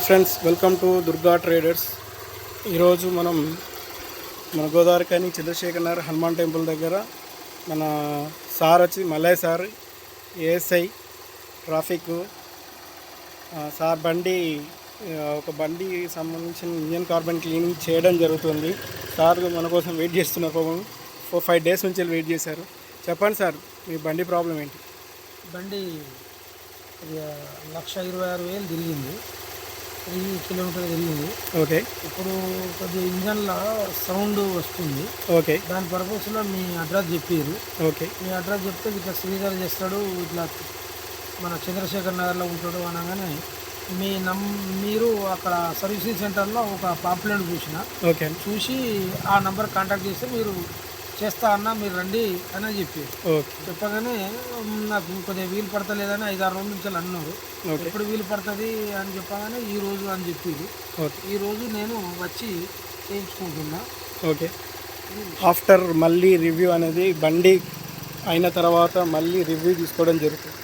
Friends, welcome to Durga traders. ఈరోజు మన గోదావరి కానీ చంద్రశేఖర్ నగర్ హనుమాన్ టెంపుల్ దగ్గర మన సార్ వచ్చి Mallayya sir ASI traffic sir ఒక బండి సంబంధించిన ఇంజన్ కార్బన్ క్లీనింగ్ చేయడం జరుగుతుంది. సార్ మన కోసం వెయిట్ చేస్తున్నారు. 4-5 డేస్ నుంచి వెయిట్ చేశారు. చెప్పండి సార్, మీ బండి ప్రాబ్లం ఏంటి? బండి 1,26,000 తిరిగింది, 3 కిలోమీటర్లు తిరిగింది. ఓకే. ఇప్పుడు కొద్దిగా ఇంజన్లో సౌండ్ వస్తుంది. ఓకే. దాని పర్పస్లో మీ అడ్రస్ చెప్పారు. ఓకే. మీ అడ్రస్ చెప్తే ఇట్లా శ్రీధర్ చేస్తాడు, ఇట్లా మన చంద్రశేఖర్ నగర్లో ఉంటాడు అనగానే మీరు అక్కడ సర్వీసింగ్ సెంటర్లో ఒక పాంప్లెట్ ఓకే చూసి ఆ నంబర్ కాంటాక్ట్ చేస్తే మీరు చేస్తా అన్న, మీరు రండి అని చెప్పారు. చెప్పగానే నాకు కొద్దిగా వీలు పడతలేదని 5-6 రోజుల నుంచి అన్నారు. ఎప్పుడు వీలు పడుతుంది అని చెప్పగానే ఈరోజు అని చెప్పారు. ఈరోజు నేను వచ్చి చేయించుకుంటున్నా. ఓకే. ఆఫ్టర్ మళ్ళీ రివ్యూ అనేది బండి అయిన తర్వాత మళ్ళీ రివ్యూ తీసుకోవడం జరుగుతుంది.